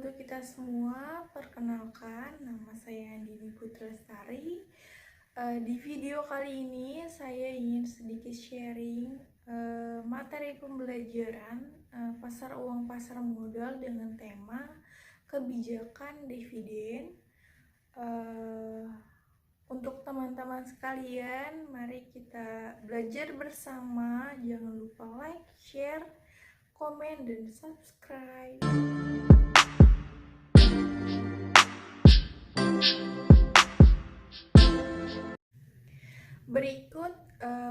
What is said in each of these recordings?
untuk kita semua, perkenalkan nama saya Andini Putralestari. Di video kali ini saya ingin sedikit sharing materi pembelajaran pasar uang pasar modal dengan tema kebijakan dividen. Untuk teman-teman sekalian, mari kita belajar bersama. Jangan lupa like, share, komen, dan subscribe. Berikut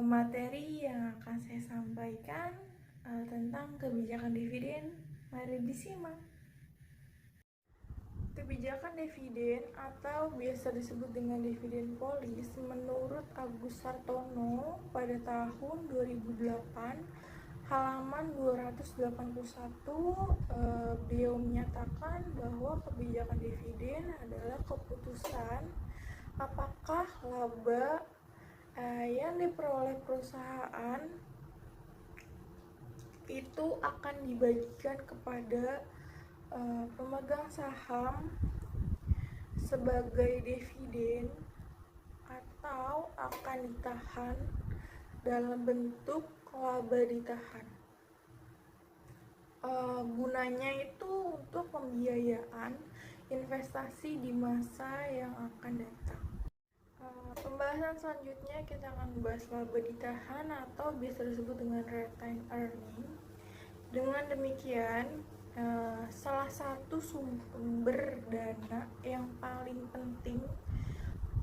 materi yang akan saya sampaikan tentang kebijakan dividen. Mari disimak. Kebijakan dividen atau biasa disebut dengan dividen polis menurut Agus Sartono pada tahun 2008 halaman 281, beliau menyatakan bahwa kebijakan dividen adalah keputusan apakah laba yang diperoleh perusahaan itu akan dibagikan kepada pemegang saham sebagai dividen atau akan ditahan dalam bentuk laba ditahan. Gunanya itu untuk pembiayaan investasi di masa yang akan datang. Pembahasan selanjutnya kita akan membahas laba ditahan atau biasa disebut dengan retained earning. Dengan demikian, salah satu sumber dana yang paling penting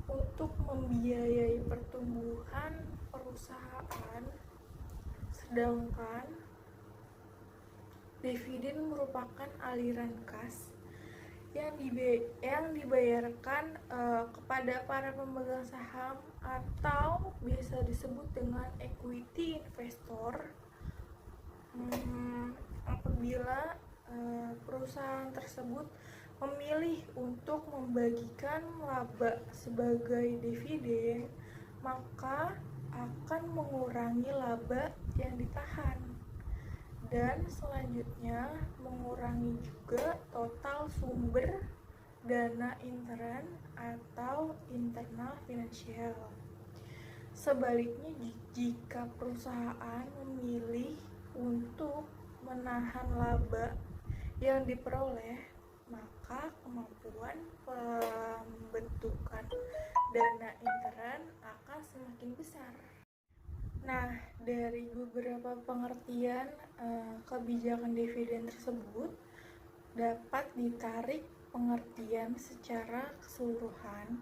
untuk membiayai pertumbuhan perusahaan, sedangkan dividen merupakan aliran kas yang dibayarkan kepada para pemegang saham atau biasa disebut dengan equity investor apabila perusahaan tersebut memilih untuk membagikan laba sebagai dividen, maka akan mengurangi laba yang ditahan dan selanjutnya mengurangi juga total sumber dana intern atau internal finansial. Sebaliknya, jika perusahaan memilih untuk menahan laba yang diperoleh, maka kemampuan pembentukan dana intern akan semakin besar. Nah, dari beberapa pengertian kebijakan dividen tersebut dapat ditarik pengertian secara keseluruhan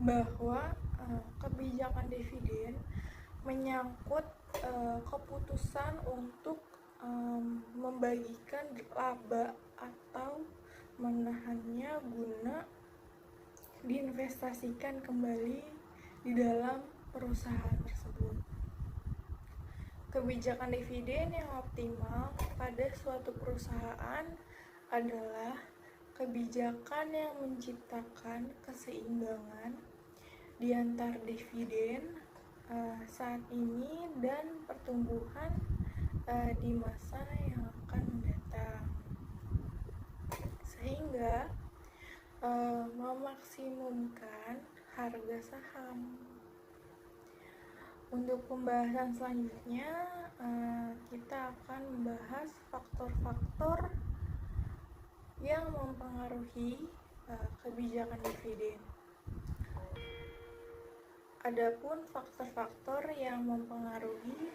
bahwa kebijakan dividen menyangkut keputusan untuk membagikan laba atau menahannya guna diinvestasikan kembali di dalam perusahaan tersebut. Kebijakan dividen yang optimal pada suatu perusahaan adalah kebijakan yang menciptakan keseimbangan di antara dividen saat ini dan pertumbuhan di masa yang akan mendatang, sehingga memaksimumkan harga saham. Untuk pembahasan selanjutnya, kita akan membahas faktor-faktor yang mempengaruhi kebijakan dividen. Adapun faktor-faktor yang mempengaruhi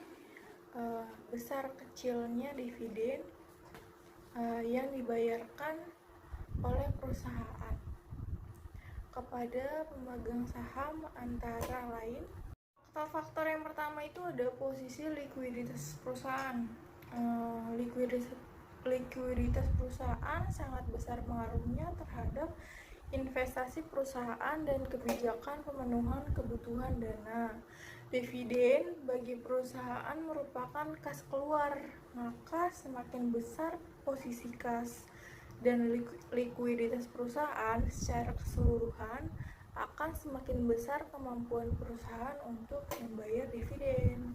besar kecilnya dividen yang dibayarkan oleh perusahaan kepada pemegang saham antara lain. Faktor yang pertama itu ada posisi likuiditas perusahaan. Likuiditas perusahaan sangat besar pengaruhnya terhadap investasi perusahaan dan kebijakan pemenuhan kebutuhan dana. Dividen bagi perusahaan merupakan kas keluar, maka semakin besar posisi kas dan likuiditas perusahaan secara keseluruhan, akan semakin besar kemampuan perusahaan untuk membayar dividen.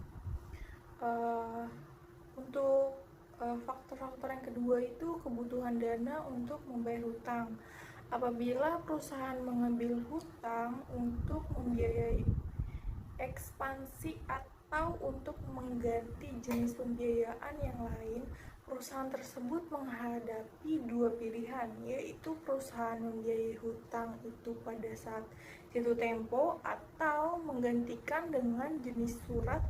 Untuk faktor faktor yang kedua itu kebutuhan dana untuk membayar hutang. Apabila perusahaan mengambil hutang untuk membiayai ekspansi atau untuk mengganti jenis pembiayaan yang lain, perusahaan tersebut menghadapi dua pilihan, yaitu perusahaan membiayai hutang itu pada saat jatuh tempo atau menggantikan dengan jenis surat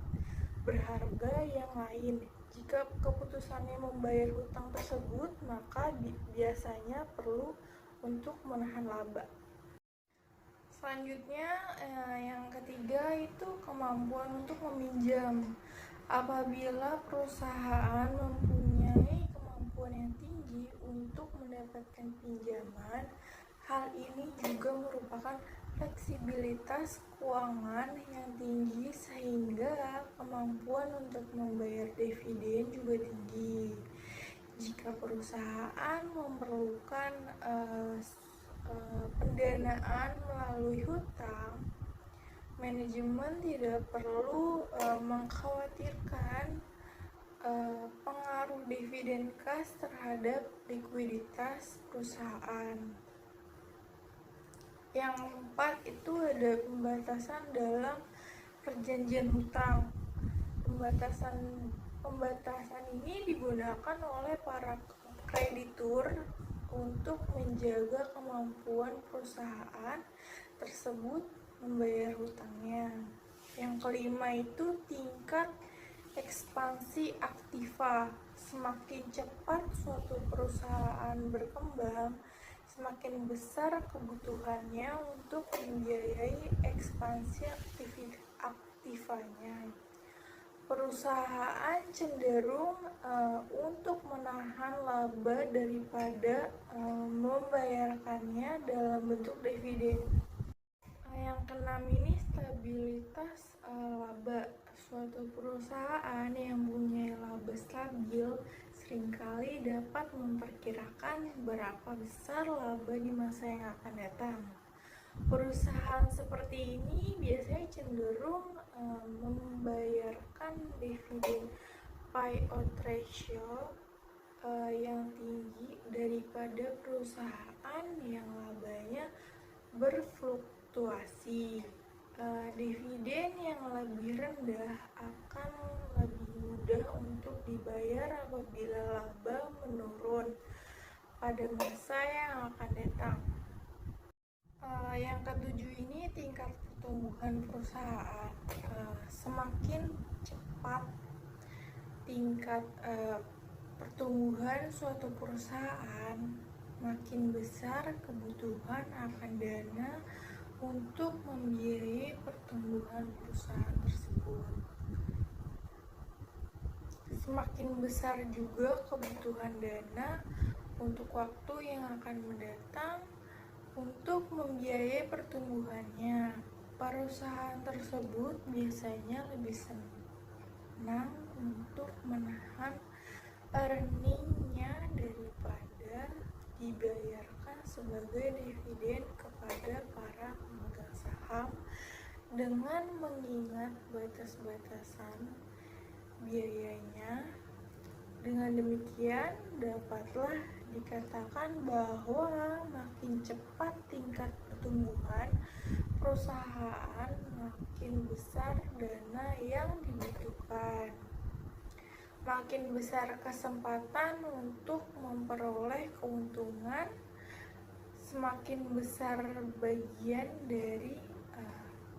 berharga yang lain. Jika keputusannya membayar hutang tersebut, maka biasanya perlu untuk menahan laba. Selanjutnya, yang ketiga itu kemampuan untuk meminjam. Apabila perusahaan mempunyai kemampuan yang tinggi untuk mendapatkan pinjaman, hal ini juga merupakan fleksibilitas keuangan yang tinggi sehingga kemampuan untuk membayar dividen juga tinggi. Jika perusahaan memerlukan pendanaan melalui hutang, manajemen tidak perlu mengkhawatirkan pengaruh dividen kas terhadap likuiditas perusahaan. Yang keempat itu ada pembatasan dalam perjanjian hutang. Pembatasan ini digunakan oleh para kreditur untuk menjaga kemampuan perusahaan tersebut membayar hutangnya. Yang kelima itu tingkat ekspansi aktiva. Semakin cepat suatu perusahaan berkembang, semakin besar kebutuhannya untuk membiayai ekspansi aktivanya. Perusahaan cenderung untuk menahan laba daripada membayarkannya dalam bentuk dividen. Yang keenam ini stabilitas laba. Suatu perusahaan yang punya laba stabil seringkali dapat memperkirakan berapa besar laba di masa yang akan datang. Perusahaan seperti ini biasanya cenderung membayarkan dividen payout ratio yang tinggi daripada perusahaan yang labanya berfluktuasi. Dividen yang lebih rendah akan lebih mudah untuk dibayar apabila laba menurun pada masa yang akan datang. Yang ketujuh ini tingkat pertumbuhan perusahaan. Semakin cepat tingkat pertumbuhan suatu perusahaan, makin besar kebutuhan akan dana untuk membiayai pertumbuhan perusahaan tersebut. Semakin besar juga kebutuhan dana untuk waktu yang akan mendatang untuk membiayai pertumbuhannya. Perusahaan tersebut biasanya lebih senang untuk menahan earningnya daripada dibayarkan sebagai dividen kepada para pemegang saham dengan mengingat batas-batasan biayanya. Dengan demikian dapatlah dikatakan bahwa makin cepat tingkat pertumbuhan perusahaan, makin besar dana yang dibutuhkan, makin besar kesempatan untuk memperoleh keuntungan, semakin besar bagian dari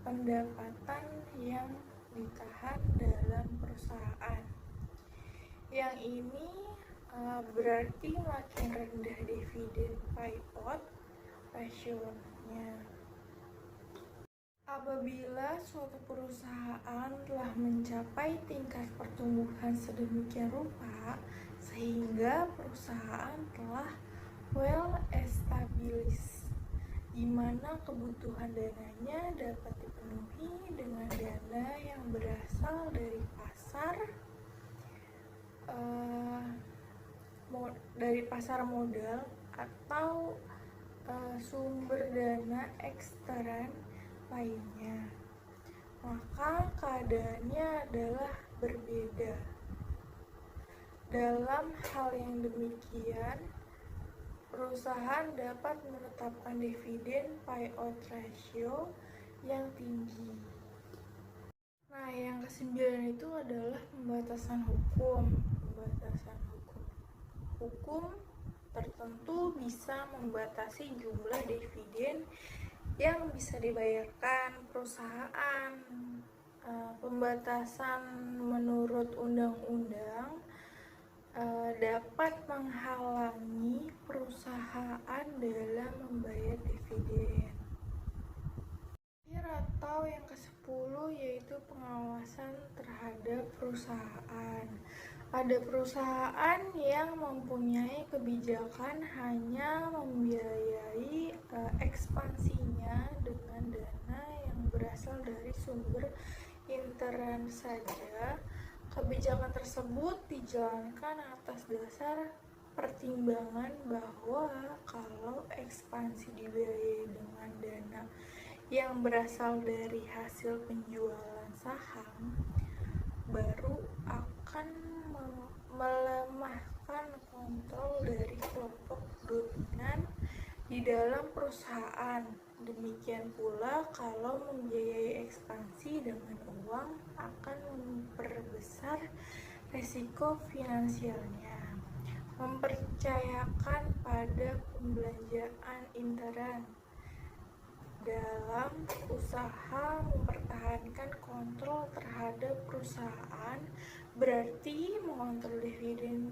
pendapatan yang ditahan dalam perusahaan. Yang ini berarti makin rendah dividen payout ratio-nya. Apabila suatu perusahaan telah mencapai tingkat pertumbuhan sedemikian rupa sehingga perusahaan telah well established, di mana kebutuhan dananya dapat dipenuhi dengan dana yang berasal dari pasar modal atau sumber dana ekstern lainnya, maka keadaannya adalah berbeda. Dalam hal yang demikian, perusahaan dapat menetapkan dividen payout ratio yang tinggi. Nah, yang kesembilan itu adalah pembatasan hukum. Pembatasan hukum. Hukum tertentu bisa membatasi jumlah dividen yang bisa dibayarkan perusahaan. Pembatasan menurut undang-undang dapat menghalangi perusahaan dalam membayar dividen. Atau yang ke-10 yaitu pengawasan terhadap perusahaan. Ada perusahaan yang mempunyai kebijakan hanya membiayai ekspansinya dengan dana yang berasal dari sumber intern saja. Kebijakan tersebut dijalankan atas dasar pertimbangan bahwa kalau ekspansi dibiayai dengan dana yang berasal dari hasil penjualan saham, baru akan melemahkan kontrol dari kelompok dominan di dalam perusahaan. Demikian pula kalau membiayai ekspansi dengan uang akan memperbesar risiko finansialnya. Mempercayakan pada pembelanjaan intern dalam usaha mempertahankan kontrol terhadap perusahaan berarti mengontrol dividen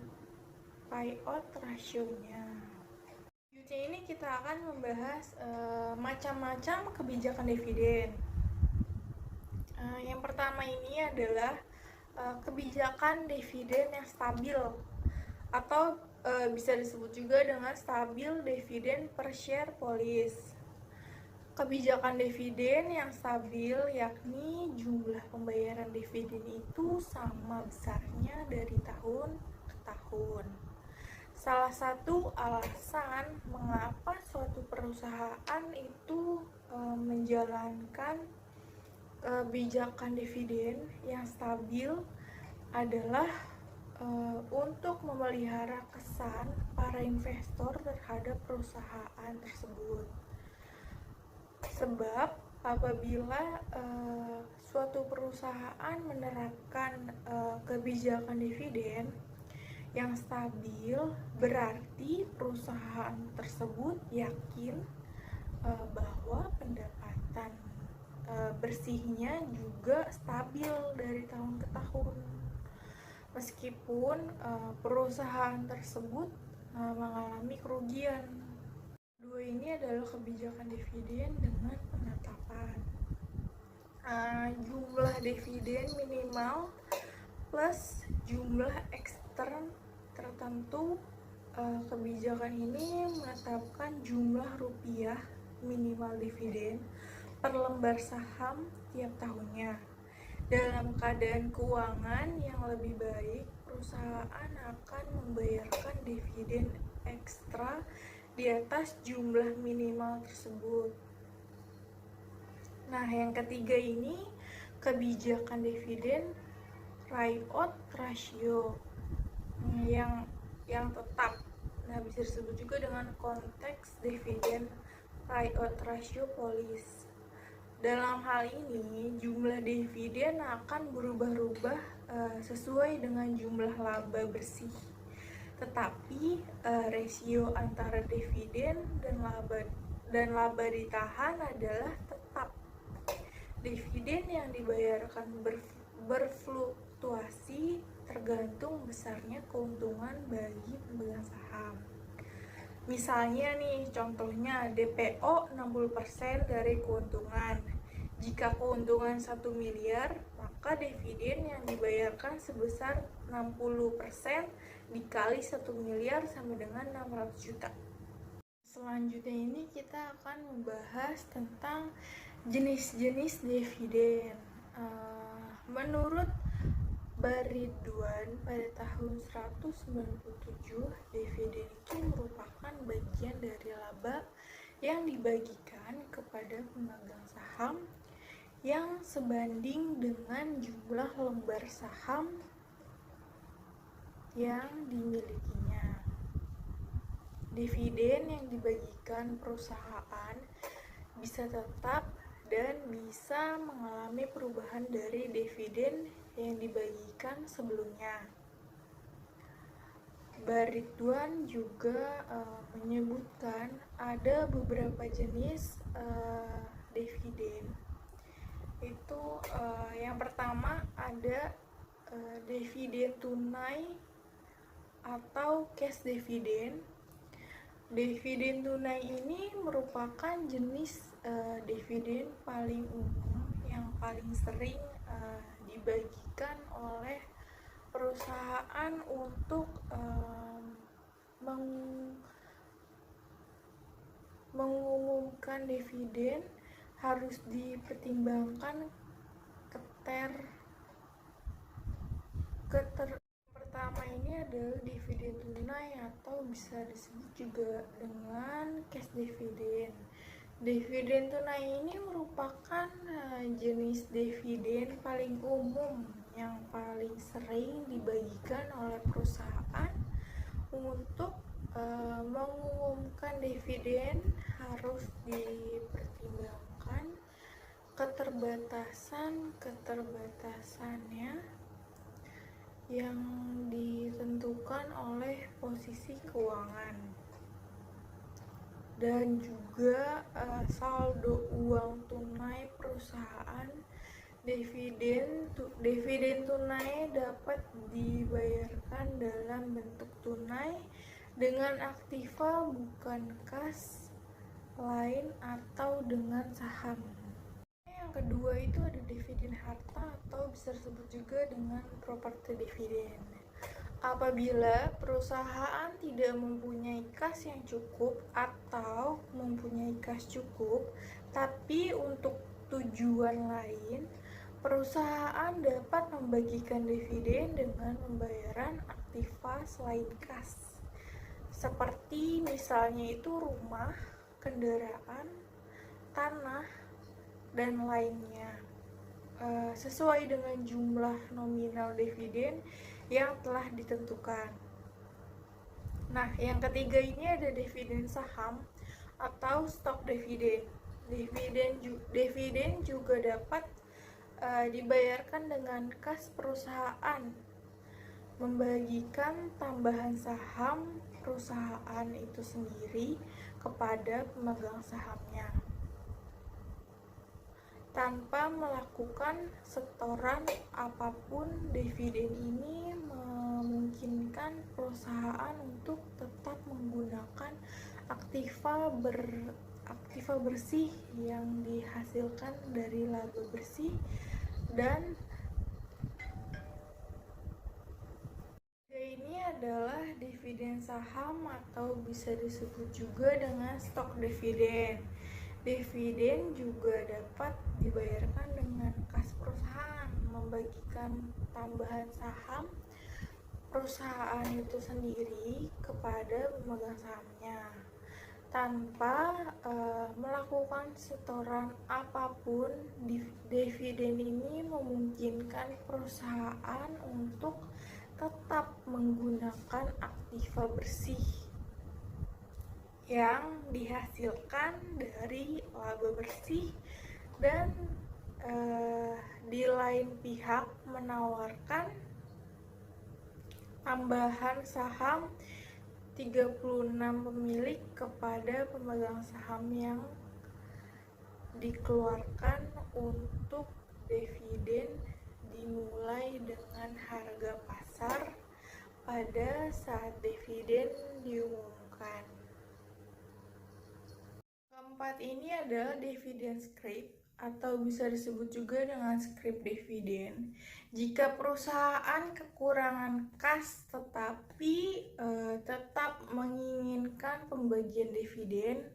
payout ratio-nya. Ini kita akan membahas macam-macam kebijakan dividen. Yang pertama ini adalah kebijakan dividen yang stabil atau bisa disebut juga dengan stabil dividen per share policy. Kebijakan dividen yang stabil yakni jumlah pembayaran dividen itu sama besarnya dari tahun ke tahun. Salah satu alasan mengapa suatu perusahaan itu menjalankan kebijakan dividen yang stabil adalah untuk memelihara kesan para investor terhadap perusahaan tersebut. Sebab apabila suatu perusahaan menerapkan kebijakan dividen yang stabil, berarti perusahaan tersebut yakin bahwa pendapatan bersihnya juga stabil dari tahun ke tahun. Meskipun perusahaan tersebut mengalami kerugian. Dua ini adalah kebijakan dividen dengan penetapan jumlah dividen minimal plus jumlah ekstern tertentu. Kebijakan ini menetapkan jumlah rupiah minimal dividen per lembar saham tiap tahunnya. Dalam keadaan keuangan yang lebih baik, perusahaan akan membayarkan dividen ekstra di atas jumlah minimal tersebut. Nah, yang ketiga ini kebijakan dividen payout ratio yang tetap. Nah, bisa disebut juga dengan konteks dividen payout ratio policy. Dalam hal ini, jumlah dividen akan berubah-ubah sesuai dengan jumlah laba bersih. Tetapi rasio antara dividen dan laba ditahan adalah tetap. Dividen yang dibayarkan berfluktuasi tergantung besarnya keuntungan bagi pemegang saham. Misalnya nih, contohnya DPO 60% dari keuntungan. Jika keuntungan 1 miliar, maka dividen yang dibayarkan sebesar 60% dikali 1 miliar sama dengan 600 juta. Selanjutnya ini kita akan membahas tentang jenis-jenis dividen. Menurut Baridwan pada tahun 197, dividen itu merupakan bagian dari laba yang dibagikan kepada pemegang saham yang sebanding dengan jumlah lembar saham yang dimilikinya. Dividen yang dibagikan perusahaan bisa tetap dan bisa mengalami perubahan dari dividen yang dibagikan sebelumnya. Baritwan juga menyebutkan ada beberapa jenis dividen. Itu yang pertama ada dividen tunai atau cash dividend. Dividen tunai ini merupakan jenis dividen paling umum yang paling sering dibagikan oleh perusahaan untuk mengumumkan dividen. Harus dipertimbangkan pertama ini adalah dividen tunai atau bisa disebut juga dengan cash dividend. Dividen tunai ini merupakan jenis dividen paling umum yang paling sering dibagikan oleh perusahaan untuk mengumumkan dividen. Harus dipertimbangkan keterbatasannya yang ditentukan oleh posisi keuangan dan juga saldo uang tunai perusahaan. Dividen tunai dapat dibayarkan dalam bentuk tunai dengan aktiva bukan kas lain atau dengan saham. Yang kedua itu ada dividen harta atau bisa disebut juga dengan property dividend. Apabila perusahaan tidak mempunyai kas yang cukup atau mempunyai kas cukup tapi untuk tujuan lain, perusahaan dapat membagikan dividen dengan pembayaran aktiva selain kas, seperti misalnya itu rumah, kendaraan, tanah, dan lainnya, sesuai dengan jumlah nominal dividen yang telah ditentukan. Nah, yang ketiga ini ada dividen saham atau stock dividen. Dividen juga dapat dibayarkan dengan kas perusahaan, membagikan tambahan saham perusahaan itu sendiri kepada pemegang sahamnya tanpa melakukan setoran apapun. Dividen ini memungkinkan perusahaan untuk tetap menggunakan aktiva bersih yang dihasilkan dari laba bersih. Dan ini adalah dividen saham atau bisa disebut juga dengan stock dividen. Dividen juga dapat dibayarkan dengan kas perusahaan, membagikan tambahan saham perusahaan itu sendiri kepada pemegang sahamnya tanpa melakukan setoran apapun. Dividen ini memungkinkan perusahaan untuk tetap menggunakan aktiva bersih yang dihasilkan dari laba bersih dan di lain pihak menawarkan tambahan saham 36 pemilik kepada pemegang saham yang dikeluarkan untuk dividen dimulai dengan harga pasar pada saat dividen diumumkan. Keempat ini adalah dividen scrip atau bisa disebut juga dengan scrip dividen. Jika perusahaan kekurangan kas tetapi tetap menginginkan pembagian dividen,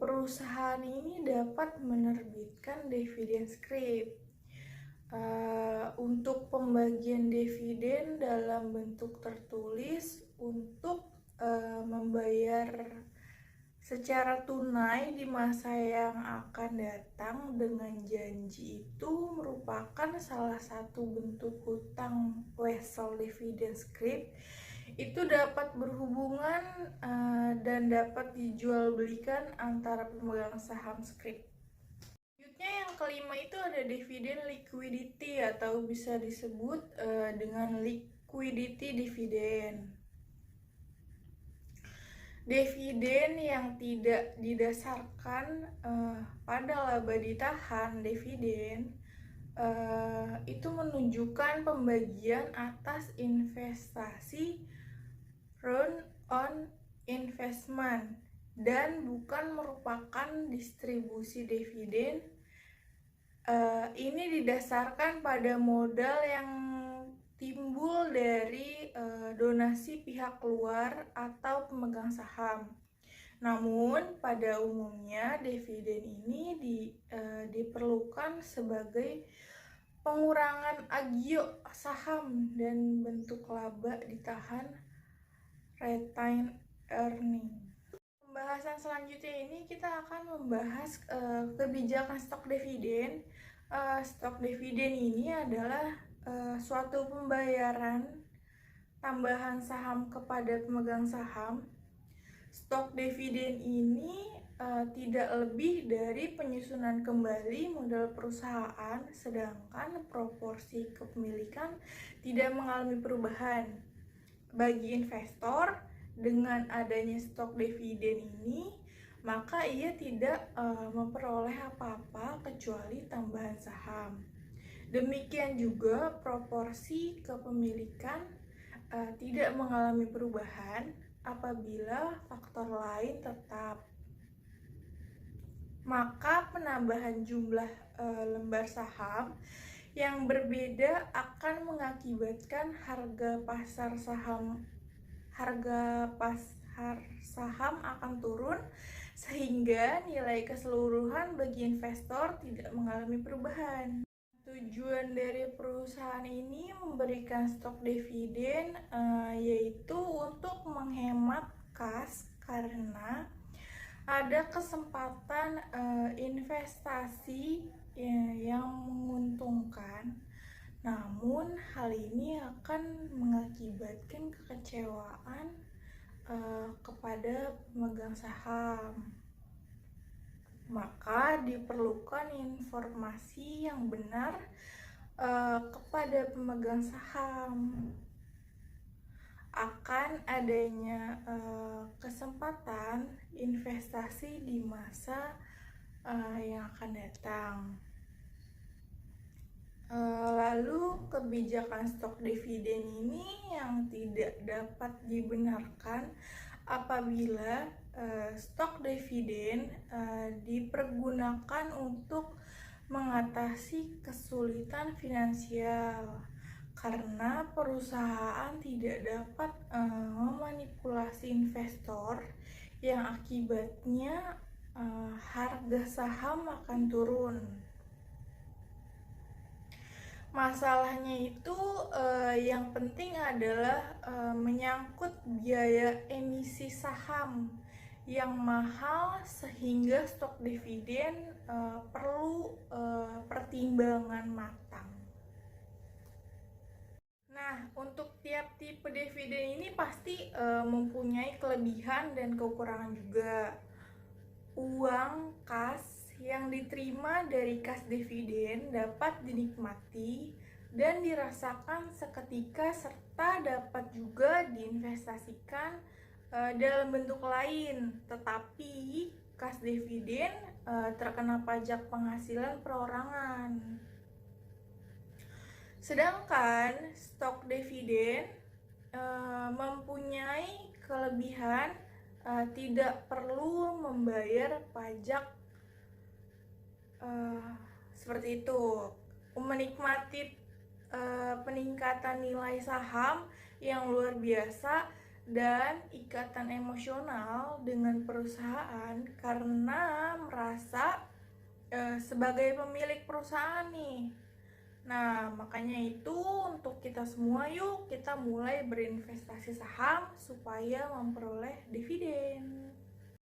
perusahaan ini dapat menerbitkan dividen scrip untuk pembagian dividen dalam bentuk tertulis untuk membayar secara tunai di masa yang akan datang dengan janji itu merupakan salah satu bentuk hutang wesel dividen scrip. Itu dapat berhubungan dan dapat dijual belikan antara pemegang saham scrip. Selanjutnya yang kelima itu ada dividen liquidity atau bisa disebut dengan liquidity dividend. Dividen yang tidak didasarkan pada laba ditahan dividen itu menunjukkan pembagian atas investasi return on investment dan bukan merupakan distribusi dividen. Ini didasarkan pada modal yang timbul dari donasi pihak luar atau pemegang saham. Namun pada umumnya dividen ini diperlukan sebagai pengurangan agio saham dan bentuk laba ditahan retained earning. Pembahasan selanjutnya ini kita akan membahas kebijakan stok dividen. Stok dividen ini adalah suatu pembayaran tambahan saham kepada pemegang saham. Stok dividen ini tidak lebih dari penyusunan kembali modal perusahaan, sedangkan proporsi kepemilikan tidak mengalami perubahan. Bagi investor, dengan adanya stok dividen ini, maka ia tidak memperoleh apa-apa kecuali tambahan saham. Demikian juga proporsi kepemilikan tidak mengalami perubahan apabila faktor lain tetap. Maka penambahan jumlah lembar saham yang berbeda akan mengakibatkan harga pasar saham akan turun, sehingga nilai keseluruhan bagi investor tidak mengalami perubahan. Tujuan dari perusahaan ini memberikan stok dividen yaitu untuk menghemat kas karena ada kesempatan investasi yang menguntungkan. Namun hal ini akan mengakibatkan kekecewaan kepada pemegang saham. Maka diperlukan informasi yang benar kepada pemegang saham akan adanya kesempatan investasi di masa yang akan datang. Lalu kebijakan stok dividen ini yang tidak dapat dibenarkan apabila stok dividen dipergunakan untuk mengatasi kesulitan finansial karena perusahaan tidak dapat memanipulasi investor yang akibatnya harga saham akan turun. Masalahnya itu yang penting adalah menyangkut biaya emisi saham yang mahal sehingga stok dividen perlu pertimbangan matang. Nah, untuk tiap tipe dividen ini pasti mempunyai kelebihan dan kekurangan juga. Uang kas yang diterima dari kas dividen dapat dinikmati dan dirasakan seketika serta dapat juga diinvestasikan dalam bentuk lain, tetapi kas dividen terkena pajak penghasilan perorangan. Sedangkan stok dividen mempunyai kelebihan tidak perlu membayar pajak seperti itu, menikmati peningkatan nilai saham yang luar biasa dan ikatan emosional dengan perusahaan karena merasa sebagai pemilik perusahaan nih. Nah, makanya itu untuk kita semua yuk kita mulai berinvestasi saham supaya memperoleh dividen.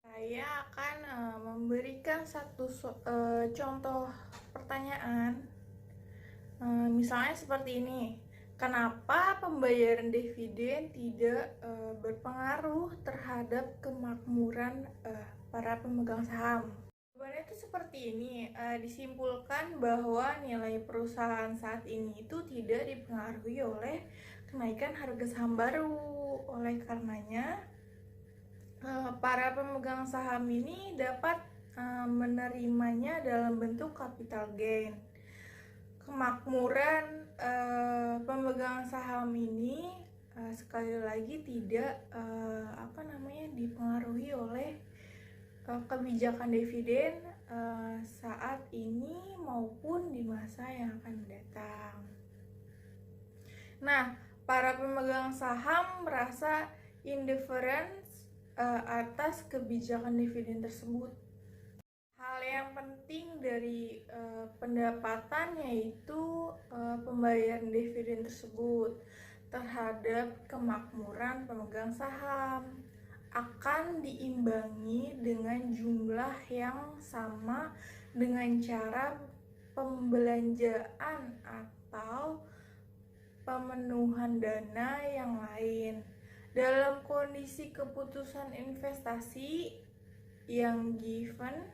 Saya akan memberikan satu contoh pertanyaan. Misalnya seperti ini, kenapa pembayaran dividen tidak berpengaruh terhadap kemakmuran para pemegang saham? Jawabannya itu seperti ini, disimpulkan bahwa nilai perusahaan saat ini itu tidak dipengaruhi oleh kenaikan harga saham baru. Oleh karenanya, para pemegang saham ini dapat menerimanya dalam bentuk capital gain. Kemakmuran pemegang saham ini sekali lagi tidak dipengaruhi oleh kebijakan dividen saat ini maupun di masa yang akan datang. Nah, para pemegang saham merasa indifference atas kebijakan dividen tersebut. Hal yang penting dari pendapatan yaitu pembayaran dividen tersebut terhadap kemakmuran pemegang saham akan diimbangi dengan jumlah yang sama dengan cara pembelanjaan atau pemenuhan dana yang lain. Dalam kondisi keputusan investasi yang given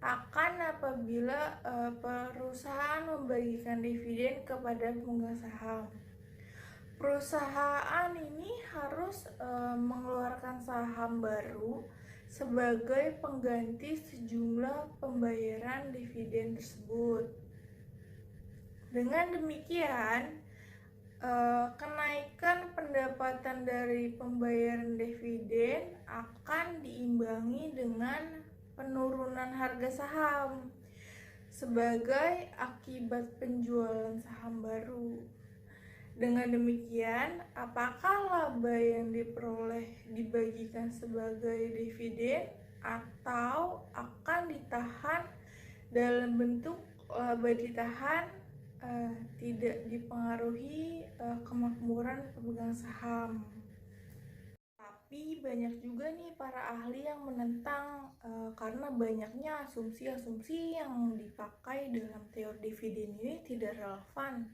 akan apabila perusahaan membagikan dividen kepada pemegang saham. Perusahaan ini harus mengeluarkan saham baru sebagai pengganti sejumlah pembayaran dividen tersebut. Dengan demikian, kenaikan pendapatan dari pembayaran dividen akan diimbangi dengan penurunan harga saham sebagai akibat penjualan saham baru. Dengan demikian, apakah laba yang diperoleh dibagikan sebagai dividen atau akan ditahan dalam bentuk laba ditahan tidak dipengaruhi kemakmuran pemegang saham. Tapi banyak juga nih para ahli yang menentang karena banyaknya asumsi-asumsi yang dipakai dalam teori dividen ini tidak relevan.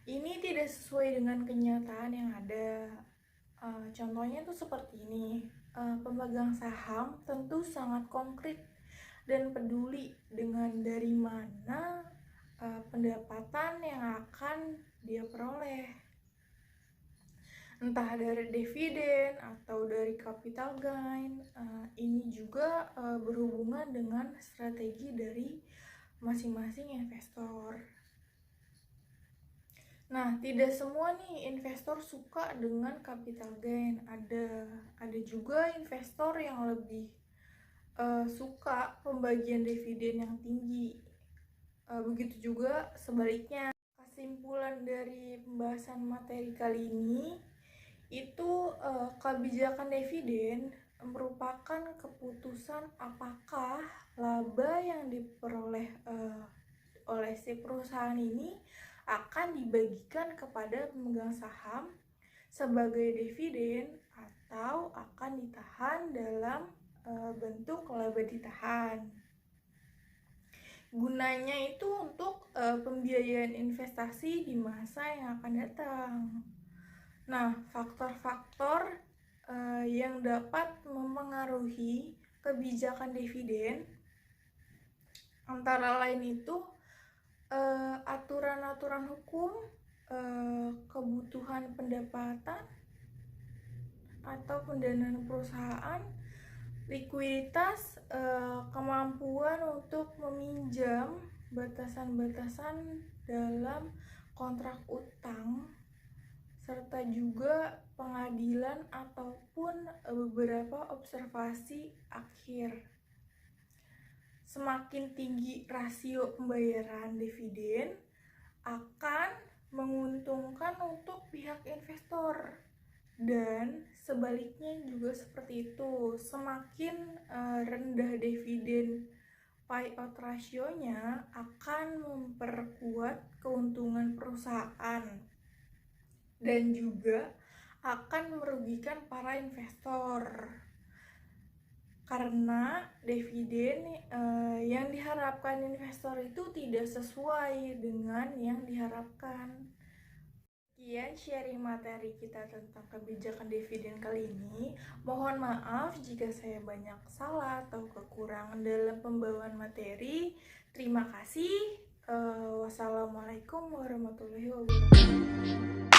Ini tidak sesuai dengan kenyataan yang ada. Contohnya tuh seperti ini. Pemegang saham tentu sangat konkret dan peduli dengan dari mana pendapatan yang akan dia peroleh, entah dari dividen atau dari capital gain. Ini juga berhubungan dengan strategi dari masing-masing investor. Nah, tidak semua nih investor suka dengan capital gain. Ada juga investor yang lebih suka pembagian dividen yang tinggi. Begitu juga sebaliknya. Kesimpulan dari pembahasan materi kali ini itu kebijakan dividen merupakan keputusan apakah laba yang diperoleh oleh si perusahaan ini akan dibagikan kepada pemegang saham sebagai dividen atau akan ditahan dalam bentuk laba ditahan. Gunanya itu untuk pembiayaan investasi di masa yang akan datang. Nah, faktor-faktor yang dapat memengaruhi kebijakan dividen antara lain itu aturan-aturan hukum, kebutuhan pendapatan atau pendanaan perusahaan, likuiditas, kemampuan untuk meminjam, batasan-batasan dalam kontrak utang, serta juga pengadilan ataupun beberapa observasi akhir. Semakin tinggi rasio pembayaran dividen akan menguntungkan untuk pihak investor, dan sebaliknya juga seperti itu. Semakin rendah dividen payout rasionya akan memperkuat keuntungan perusahaan dan juga akan merugikan para investor. karena dividen yang diharapkan investor itu tidak sesuai dengan yang diharapkan. Sekian sharing materi kita tentang kebijakan dividen kali ini. Mohon maaf jika saya banyak salah atau kekurangan dalam pembawaan materi. Terima kasih. Wassalamualaikum warahmatullahi wabarakatuh.